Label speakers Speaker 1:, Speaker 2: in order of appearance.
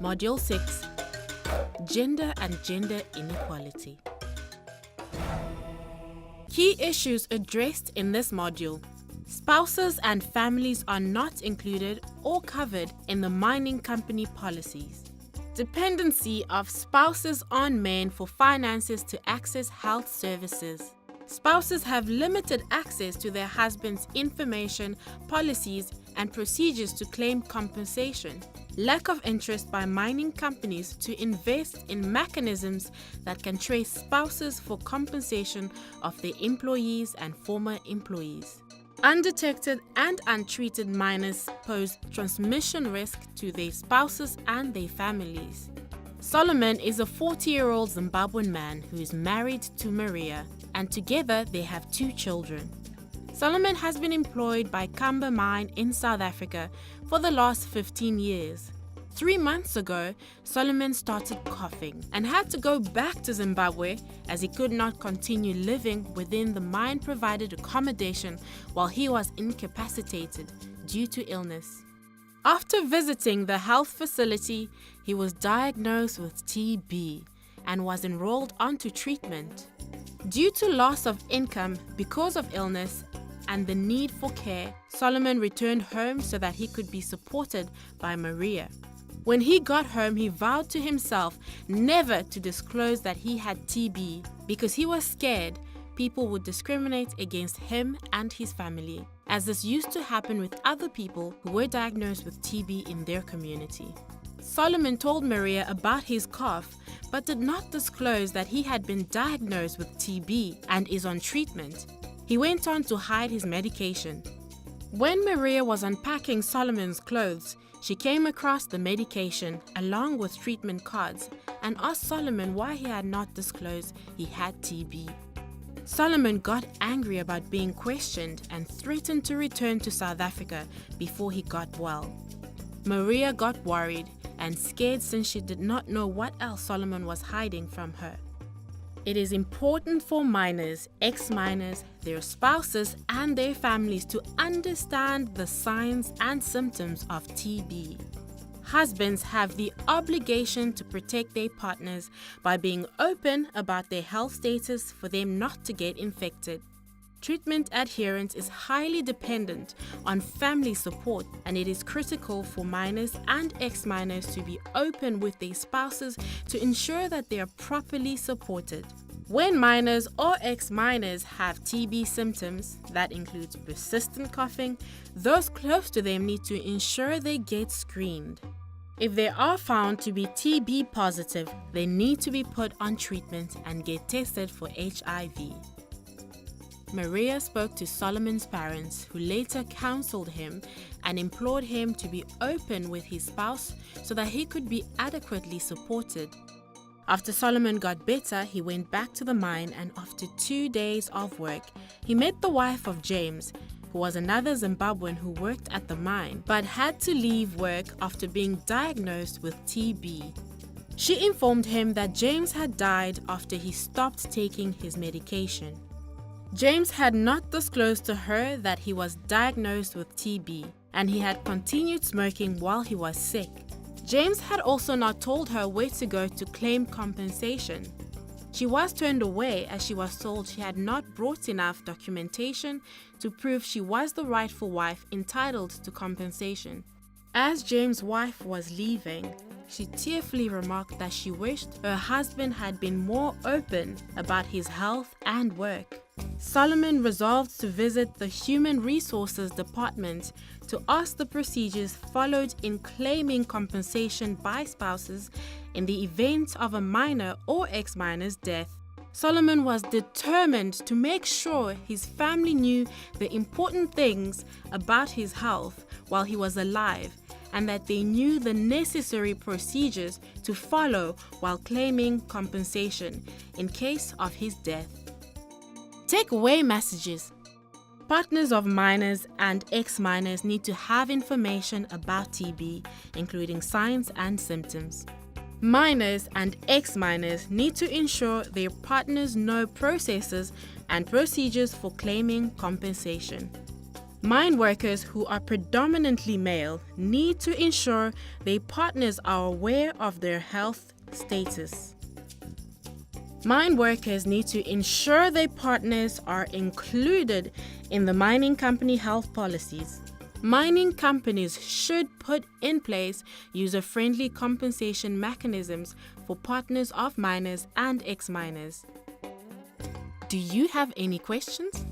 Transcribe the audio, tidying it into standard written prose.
Speaker 1: Module 6, Gender and Gender Inequality. Key issues addressed in this module. Spouses and families are not included or covered in the mining company policies. Dependency of spouses on men for finances to access health services. Spouses have limited access to their husband's information, policies, and procedures to claim compensation. Lack of interest by mining companies to invest in mechanisms that can trace spouses for compensation of their employees and former employees. Undetected and untreated minors pose transmission risk to their spouses and their families. Solomon is a 40-year-old Zimbabwean man who is married to Maria, and together they have 2 children. Solomon has been employed by Kamba Mine in South Africa for the last 15 years. 3 months ago, Solomon started coughing and had to go back to Zimbabwe as he could not continue living within the mine-provided accommodation while he was incapacitated due to illness. After visiting the health facility, he was diagnosed with TB and was enrolled onto treatment. Due to loss of income because of illness and the need for care, Solomon returned home so that he could be supported by Maria. When he got home, he vowed to himself never to disclose that he had TB because he was scared people would discriminate against him and his family, as this used to happen with other people who were diagnosed with TB in their community. Solomon told Maria about his cough, but did not disclose that he had been diagnosed with TB and is on treatment. He went on to hide his medication. When Maria was unpacking Solomon's clothes, she came across the medication along with treatment cards and asked Solomon why he had not disclosed he had TB. Solomon got angry about being questioned and threatened to return to South Africa before he got well. Maria got worried and scared since she did not know what else Solomon was hiding from her. It is important for minors, ex-minors, their spouses, and their families to understand the signs and symptoms of TB. Husbands have the obligation to protect their partners by being open about their health status for them not to get infected. Treatment adherence is highly dependent on family support, and it is critical for minors and ex-minors to be open with their spouses to ensure that they are properly supported. When minors or ex-minors have TB symptoms, that includes persistent coughing, those close to them need to ensure they get screened. If they are found to be TB positive, they need to be put on treatment and get tested for HIV. Maria spoke to Solomon's parents, who later counseled him and implored him to be open with his spouse so that he could be adequately supported. After Solomon got better, he went back to the mine, and after 2 days of work, he met the wife of James, who was another Zimbabwean who worked at the mine but had to leave work after being diagnosed with TB. She informed him that James had died after he stopped taking his medication. James had not disclosed to her that he was diagnosed with TB, and he had continued smoking while he was sick. James had also not told her where to go to claim compensation. She was turned away as she was told she had not brought enough documentation to prove she was the rightful wife entitled to compensation. As James' wife was leaving, she tearfully remarked that she wished her husband had been more open about his health and work. Solomon resolved to visit the Human Resources Department to ask the procedures followed in claiming compensation by spouses in the event of a minor or ex-minor's death. Solomon was determined to make sure his family knew the important things about his health while he was alive, and that they knew the necessary procedures to follow while claiming compensation in case of his death. Takeaway messages. Partners of minors and ex-minors need to have information about TB, including signs and symptoms. Minors and ex-minors need to ensure their partners know processes and procedures for claiming compensation. Mine workers who are predominantly male need to ensure their partners are aware of their health status. Mine workers need to ensure their partners are included in the mining company health policies. Mining companies should put in place user-friendly compensation mechanisms for partners of miners and ex-miners. Do you have any questions?